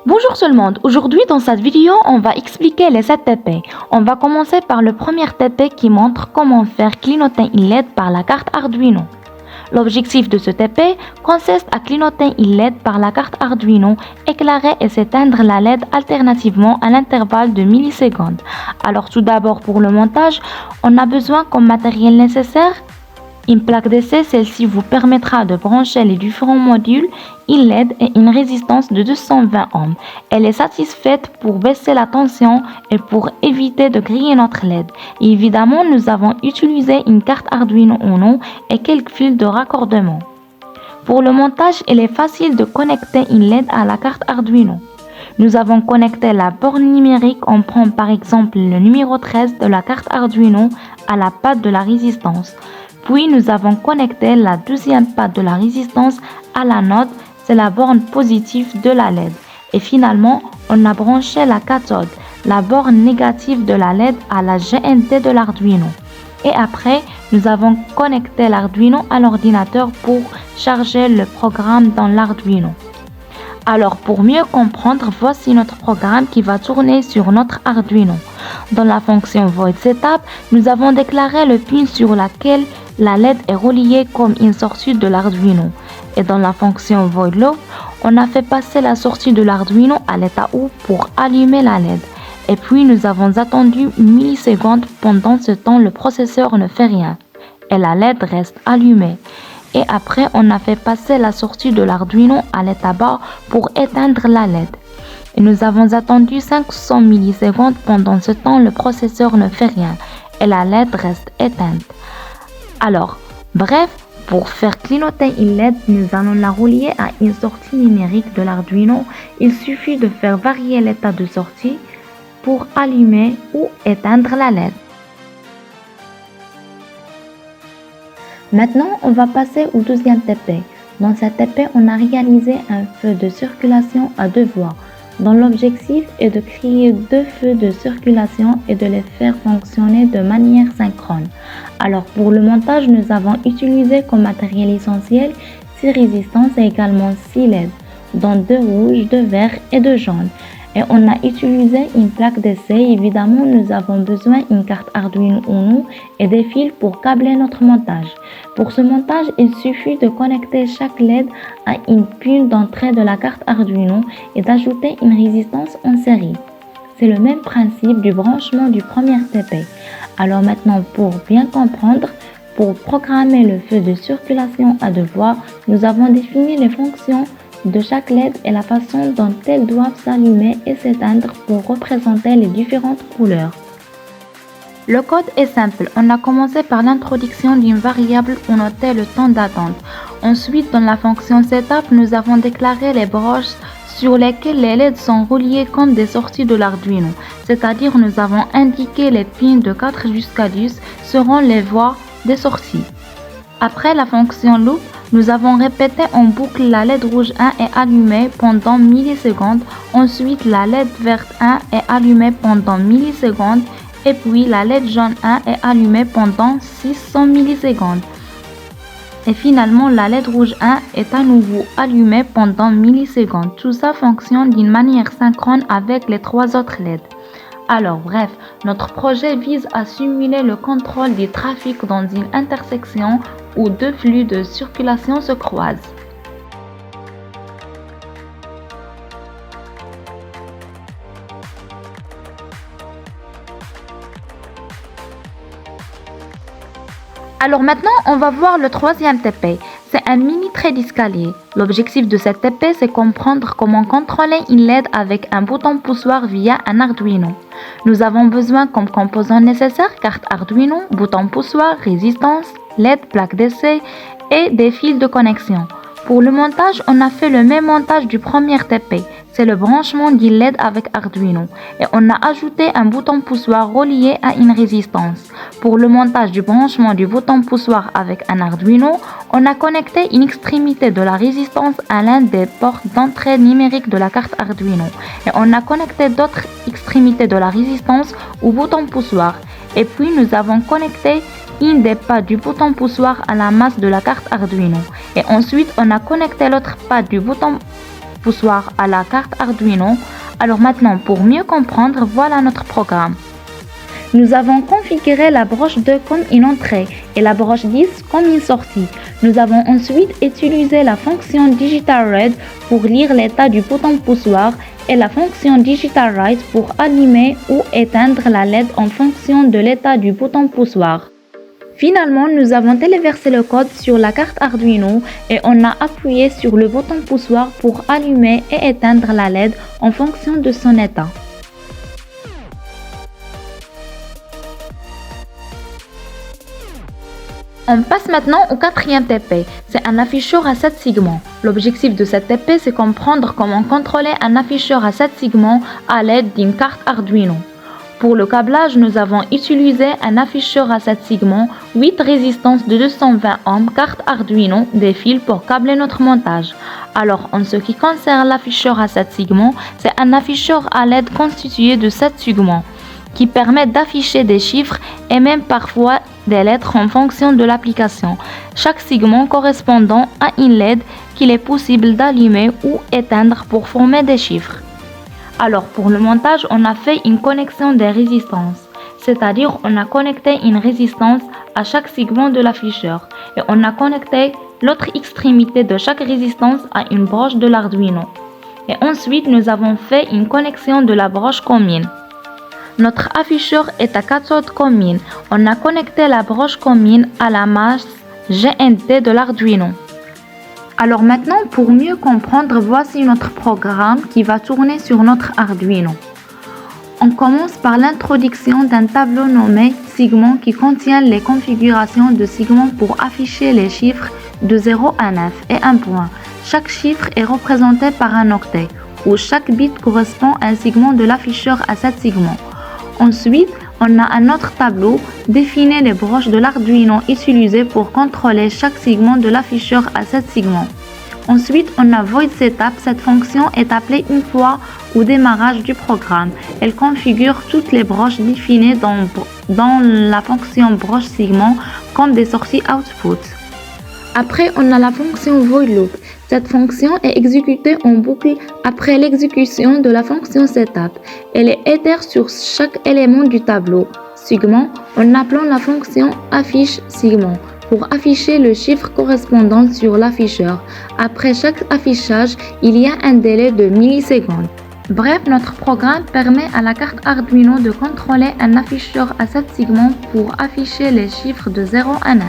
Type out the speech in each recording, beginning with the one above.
Bonjour tout le monde, aujourd'hui dans cette vidéo on va expliquer les 7 TP. On va commencer par le premier TP qui montre comment faire clignoter une LED par la carte Arduino. L'objectif de ce TP consiste à clignoter une LED par la carte Arduino, éclairer et s'éteindre la LED alternativement à l'intervalle de millisecondes. Alors tout d'abord pour le montage, on a besoin comme matériel nécessaire une plaque DC, celle-ci vous permettra de brancher les différents modules, une LED et une résistance de 220 ohms. Elle est satisfaite pour baisser la tension et pour éviter de griller notre LED. Et évidemment, nous avons utilisé une carte Arduino Uno et quelques fils de raccordement. Pour le montage, il est facile de connecter une LED à la carte Arduino. Nous avons connecté la borne numérique. On prend par exemple le numéro 13 de la carte Arduino à la patte de la résistance. Puis nous avons connecté la deuxième patte de la résistance à l'anode, c'est la borne positive de la LED. Et finalement, on a branché la cathode, la borne négative de la LED à la GND de l'Arduino. Et après, nous avons connecté l'Arduino à l'ordinateur pour charger le programme dans l'Arduino. Alors pour mieux comprendre, voici notre programme qui va tourner sur notre Arduino. Dans la fonction void setup, nous avons déclaré le pin sur laquelle la LED est reliée comme une sortie de l'Arduino. Et dans la fonction void low, on a fait passer la sortie de l'Arduino à l'état OU pour allumer la LED. Et puis nous avons attendu une milliseconde. Pendant ce temps, le processeur ne fait rien et la LED reste allumée. Et après, on a fait passer la sortie de l'Arduino à l'état bas pour éteindre la LED. Et nous avons attendu 500 millisecondes. Pendant ce temps, le processeur ne fait rien et la LED reste éteinte. Alors, bref, pour faire clignoter une LED, nous allons la relier à une sortie numérique de l'Arduino. Il suffit de faire varier l'état de sortie pour allumer ou éteindre la LED. Maintenant, on va passer au deuxième TP. Dans cet TP, on a réalisé un feu de circulation à deux voies, dont l'objectif est de créer deux feux de circulation et de les faire fonctionner de manière synchrone. Alors pour le montage, nous avons utilisé comme matériel essentiel 6 résistances et également 6 LED, dont 2 rouges, 2 verts et 2 jaunes. Et on a utilisé une plaque DC. Évidemment, nous avons besoin d'une carte Arduino Uno et des fils pour câbler notre montage. Pour ce montage, il suffit de connecter chaque LED à une pin d'entrée de la carte Arduino et d'ajouter une résistance en série. C'est le même principe du branchement du premier TP. Alors maintenant, pour bien comprendre, pour programmer le feu de circulation à deux voies, nous avons défini les fonctions de chaque LED et la façon dont elles doivent s'allumer et s'éteindre pour représenter les différentes couleurs. Le code est simple. On a commencé par l'introduction d'une variable pour noter le temps d'attente. Ensuite, dans la fonction setup, nous avons déclaré les broches sur lesquelles les LED sont reliées comme des sorties de l'Arduino. C'est-à-dire, nous avons indiqué les pins de 4 jusqu'à 10 seront les voies des sorties. Après la fonction loop, nous avons répété en boucle la LED rouge 1 est allumée pendant millisecondes. Ensuite, la LED verte 1 est allumée pendant millisecondes. Et puis, la LED jaune 1 est allumée pendant 600 millisecondes. Et finalement, la LED rouge 1 est à nouveau allumée pendant millisecondes. Tout ça fonctionne d'une manière synchrone avec les 3 autres LED. Alors bref, notre projet vise à simuler le contrôle du trafic dans une intersection où deux flux de circulation se croisent. Alors maintenant, on va voir le troisième TP. C'est un mini trait d'escalier. L'objectif de cette TP, c'est comprendre comment contrôler une LED avec un bouton poussoir via un Arduino. Nous avons besoin comme composants nécessaires carte Arduino, bouton poussoir, résistance, LED, plaque DC et des fils de connexion. Pour le montage, on a fait le même montage du premier TP. C'est le branchement d'une LED avec Arduino. Et on a ajouté un bouton poussoir relié à une résistance. Pour le montage du branchement du bouton poussoir avec un Arduino, on a connecté une extrémité de la résistance à l'un des portes d'entrée numérique de la carte Arduino. Et on a connecté d'autres extrémités de la résistance au bouton poussoir. Et puis nous avons connecté une des pattes du bouton poussoir à la masse de la carte Arduino. Et ensuite, on a connecté l'autre patte du bouton poussoir à la carte Arduino. Alors maintenant, pour mieux comprendre, voilà notre programme. Nous avons configuré la broche 2 comme une entrée et la broche 10 comme une sortie. Nous avons ensuite utilisé la fonction DigitalRead pour lire l'état du bouton poussoir et la fonction DigitalWrite pour allumer ou éteindre la LED en fonction de l'état du bouton poussoir. Finalement, nous avons téléversé le code sur la carte Arduino et on a appuyé sur le bouton poussoir pour allumer et éteindre la LED en fonction de son état. On passe maintenant au quatrième TP. C'est un afficheur à 7 segments. L'objectif de cette TP, c'est comprendre comment contrôler un afficheur à 7 segments à l'aide d'une carte Arduino. Pour le câblage, nous avons utilisé un afficheur à 7 segments, 8 résistances de 220 ohms, carte Arduino, des fils pour câbler notre montage. Alors, en ce qui concerne l'afficheur à 7 segments, c'est un afficheur à LED constitué de 7 segments qui permet d'afficher des chiffres et même parfois des lettres en fonction de l'application. Chaque segment correspondant à une LED qu'il est possible d'allumer ou éteindre pour former des chiffres. Alors pour le montage, on a fait une connexion des résistances, c'est-à-dire on a connecté une résistance à chaque segment de l'afficheur et on a connecté l'autre extrémité de chaque résistance à une broche de l'Arduino. Et ensuite, nous avons fait une connexion de la broche commune. Notre afficheur est à cathode commune. On a connecté la broche commune à la masse GND de l'Arduino. Alors maintenant, pour mieux comprendre, voici notre programme qui va tourner sur notre Arduino. On commence par l'introduction d'un tableau nommé segment qui contient les configurations de segments pour afficher les chiffres de 0 à 9 et un point. Chaque chiffre est représenté par un octet, où chaque bit correspond à un segment de l'afficheur à 7 segments. Ensuite, on a un autre tableau définit les broches de l'Arduino utilisées pour contrôler chaque segment de l'afficheur à 7 segments. Ensuite, on a Void Setup. Cette fonction est appelée une fois au démarrage du programme. Elle configure toutes les broches définies dans la fonction broche segment comme des sorties output. Après, on a la fonction Void Loop. Cette fonction est exécutée en boucle après l'exécution de la fonction Setup. Elle est itère sur chaque élément du tableau segment en appelant la fonction Affiche segment pour afficher le chiffre correspondant sur l'afficheur. Après chaque affichage, il y a un délai de millisecondes. Bref, notre programme permet à la carte Arduino de contrôler un afficheur à 7 segments pour afficher les chiffres de 0 à 9.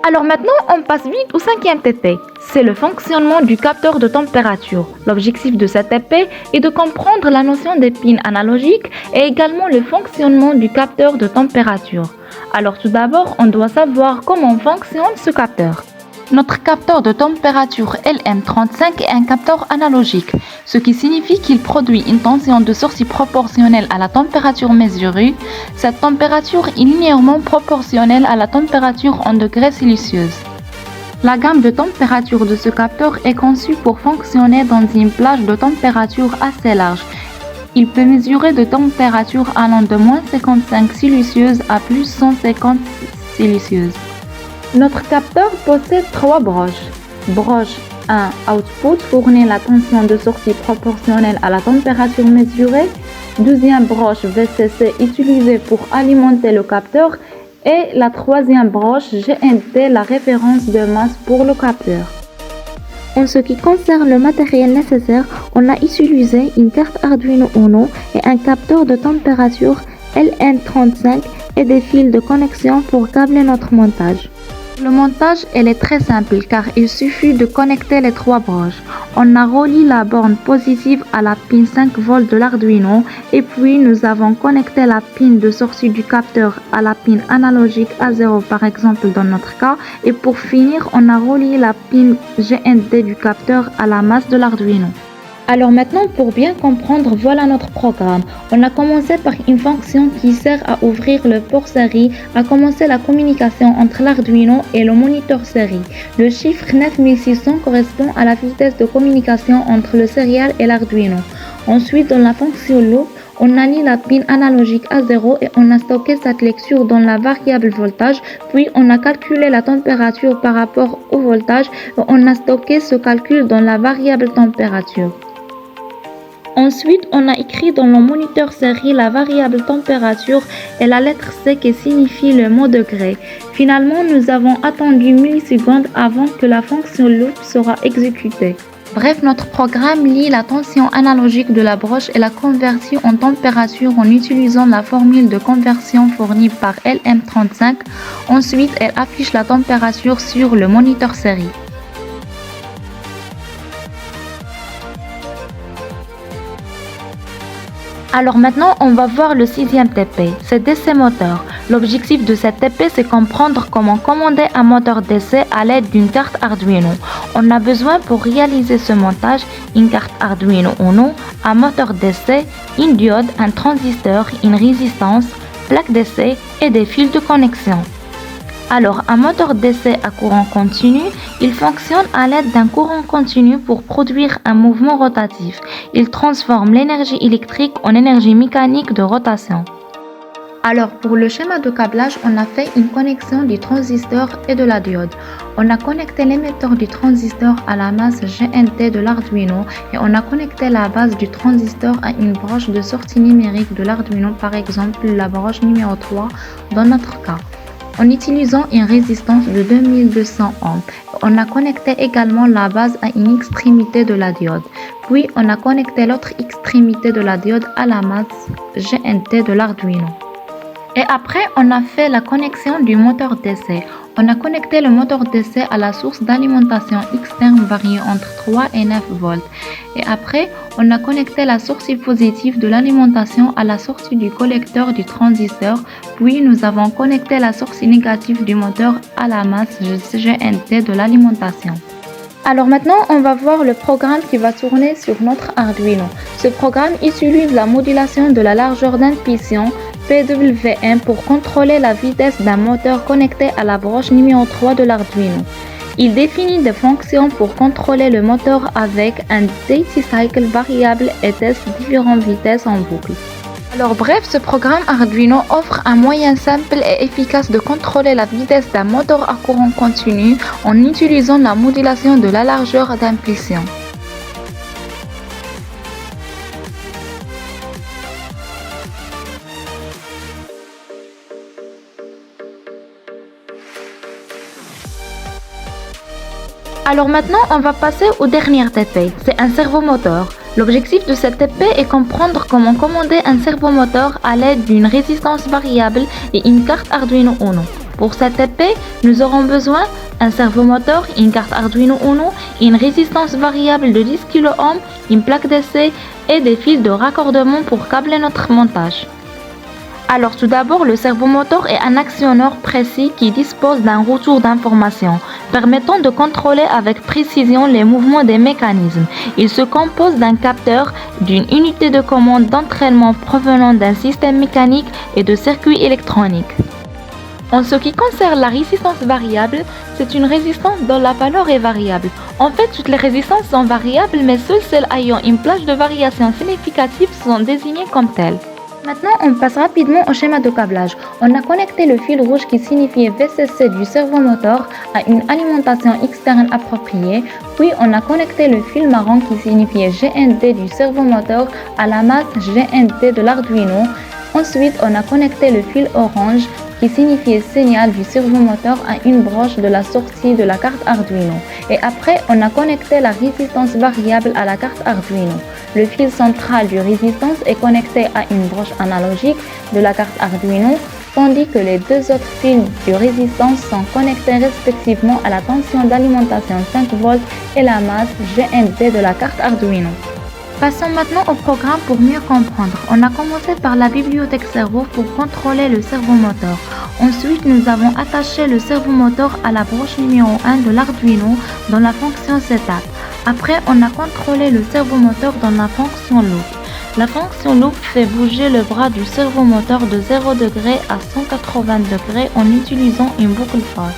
Alors maintenant, on passe vite au cinquième TP. C'est le fonctionnement du capteur de température. L'objectif de cette TP est de comprendre la notion des pins analogiques et également le fonctionnement du capteur de température. Alors tout d'abord, on doit savoir comment fonctionne ce capteur. Notre capteur de température LM35 est un capteur analogique, ce qui signifie qu'il produit une tension de sortie proportionnelle à la température mesurée. Cette température est linéairement proportionnelle à la température en degrés Celsius. La gamme de température de ce capteur est conçue pour fonctionner dans une plage de température assez large. Il peut mesurer de températures allant de -55 Celsius à plus 150 Celsius. Notre capteur possède 3 broches. Broche 1 Output fournit la tension de sortie proportionnelle à la température mesurée. Deuxième broche VCC utilisée pour alimenter le capteur. Et la troisième broche GND, la référence de masse pour le capteur. En ce qui concerne le matériel nécessaire, on a utilisé une carte Arduino Uno et un capteur de température LM35 et des fils de connexion pour câbler notre montage. Le montage est très simple car il suffit de connecter les 3 broches. On a relié la borne positive à la pin 5V de l'Arduino et puis nous avons connecté la pin de sortie du capteur à la pin analogique A0 par exemple dans notre cas, et pour finir on a relié la pin GND du capteur à la masse de l'Arduino. Alors maintenant, pour bien comprendre, voilà notre programme. On a commencé par une fonction qui sert à ouvrir le port série, à commencer la communication entre l'Arduino et le moniteur série. Le chiffre 9600 correspond à la vitesse de communication entre le serial et l'Arduino. Ensuite, dans la fonction loop, on a mis la pin analogique à 0 et on a stocké cette lecture dans la variable voltage, puis on a calculé la température par rapport au voltage et on a stocké ce calcul dans la variable température. Ensuite, on a écrit dans le moniteur série la variable température et la lettre C qui signifie le mot degré. Finalement, nous avons attendu millisecondes avant que la fonction loop sera exécutée. Bref, notre programme lit la tension analogique de la broche et la convertit en température en utilisant la formule de conversion fournie par LM35. Ensuite, elle affiche la température sur le moniteur série. Alors maintenant, on va voir le sixième TP, c'est DC moteur. L'objectif de cette TP, c'est comprendre comment commander un moteur DC à l'aide d'une carte Arduino. On a besoin pour réaliser ce montage, une carte Arduino Uno, un moteur DC, une diode, un transistor, une résistance, plaque DC et des fils de connexion. Alors, un moteur DC à courant continu, il fonctionne à l'aide d'un courant continu pour produire un mouvement rotatif. Il transforme l'énergie électrique en énergie mécanique de rotation. Alors, pour le schéma de câblage, on a fait une connexion du transistor et de la diode. On a connecté l'émetteur du transistor à la masse GNT de l'Arduino et on a connecté la base du transistor à une broche de sortie numérique de l'Arduino, par exemple la broche numéro 3 dans notre cas. En utilisant une résistance de 2200 ohms. On a connecté également la base à une extrémité de la diode. Puis on a connecté l'autre extrémité de la diode à la masse GNT de l'Arduino. Et après, on a fait la connexion du moteur DC. On a connecté le moteur DC à la source d'alimentation externe variée entre 3 et 9 volts. Et après, on a connecté la sortie positive de l'alimentation à la sortie du collecteur du transistor. Puis, nous avons connecté la sortie négative du moteur à la masse GNT de l'alimentation. Alors maintenant, on va voir le programme qui va tourner sur notre Arduino. Ce programme utilise la modulation de la largeur d'impulsion PWM pour contrôler la vitesse d'un moteur connecté à la broche numéro 3 de l'Arduino. Il définit des fonctions pour contrôler le moteur avec un duty cycle variable et teste différentes vitesses en boucle. Alors bref, ce programme Arduino offre un moyen simple et efficace de contrôler la vitesse d'un moteur à courant continu en utilisant la modulation de la largeur d'impulsion. Alors maintenant, on va passer au dernier TP, c'est un servomoteur. L'objectif de cette TP est comprendre comment commander un servomoteur à l'aide d'une résistance variable et une carte Arduino Uno. Pour cette TP, nous aurons besoin d'un servomoteur, une carte Arduino Uno, une résistance variable de 10 kΩ, une plaque DC et des fils de raccordement pour câbler notre montage. Alors tout d'abord, le servomoteur est un actionneur précis qui dispose d'un retour d'information permettant de contrôler avec précision les mouvements des mécanismes. Il se compose d'un capteur, d'une unité de commande d'entraînement provenant d'un système mécanique et de circuits électroniques. En ce qui concerne la résistance variable, c'est une résistance dont la valeur est variable. En fait, toutes les résistances sont variables, mais seules celles ayant une plage de variation significative sont désignées comme telles. Maintenant, on passe rapidement au schéma de câblage. On a connecté le fil rouge qui signifiait VCC du servomoteur à une alimentation externe appropriée, puis on a connecté le fil marron qui signifiait GNT du servomoteur à la masse GNT de l'Arduino. Ensuite, on a connecté le fil orange qui signifiait signal du servomoteur à une broche de la sortie de la carte Arduino. Et après, on a connecté la résistance variable à la carte Arduino. Le fil central du résistance est connecté à une broche analogique de la carte Arduino, tandis que les deux autres fils de résistance sont connectés respectivement à la tension d'alimentation 5 volts et la masse GNT de la carte Arduino. Passons maintenant au programme pour mieux comprendre. On a commencé par la bibliothèque servo pour contrôler le servomoteur. Ensuite, nous avons attaché le servomoteur à la broche numéro 1 de l'Arduino dans la fonction setup. Après, on a contrôlé le servomoteur dans la fonction loop. La fonction loop fait bouger le bras du servomoteur de 0 degré à 180 degrés en utilisant une boucle for.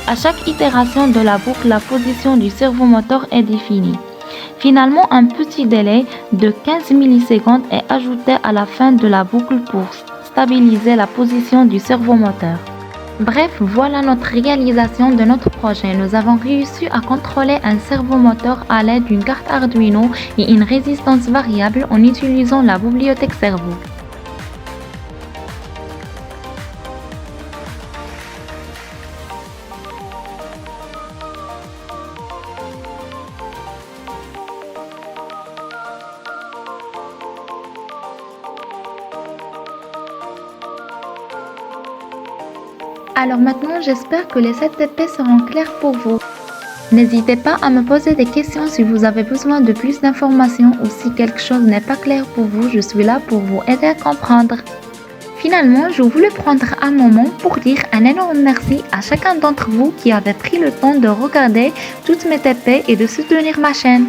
À chaque itération de la boucle, la position du servomoteur est définie. Finalement, un petit délai de 15 millisecondes est ajouté à la fin de la boucle pour stabiliser la position du servomoteur. Bref, voilà notre réalisation de notre projet. Nous avons réussi à contrôler un servomoteur à l'aide d'une carte Arduino et une résistance variable en utilisant la bibliothèque servo. Alors maintenant, j'espère que les 7 TP seront clairs pour vous. N'hésitez pas à me poser des questions si vous avez besoin de plus d'informations ou si quelque chose n'est pas clair pour vous, je suis là pour vous aider à comprendre. Finalement, je voulais prendre un moment pour dire un énorme merci à chacun d'entre vous qui avait pris le temps de regarder toutes mes TP et de soutenir ma chaîne.